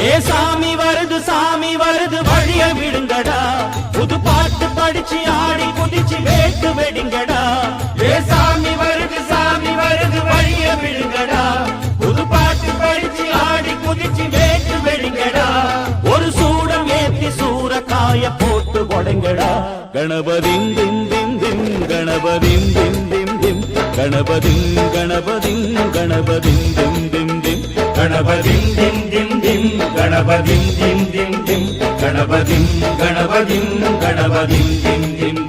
ஏ சாமி வருது வழிய விடுங்கடா புது பாட்டு படிச்சு ஆடி குதிச்சு வேட்டு வெடிங்கடா ஏ சாமி வருது வழிய விடுங்கடா புது பாட்டு படிச்சு ஆடி குதிச்சு வேட்டு வெடிங்கடா ஒரு சூடம் ஏத்தி சூறக்காய போட்டு கொடைங்கடா கணபதிம் திம் திம் திம் கணபதிம் திம் திம் திம் கணபதிம் கணபதிம் கணபதிம் திம் திம் திம் கணபதிம் திம் திம் திம் கணபதிம் திம் திம் திம் கணபதிம் கணபதிம் கணபதிம் திம் திம்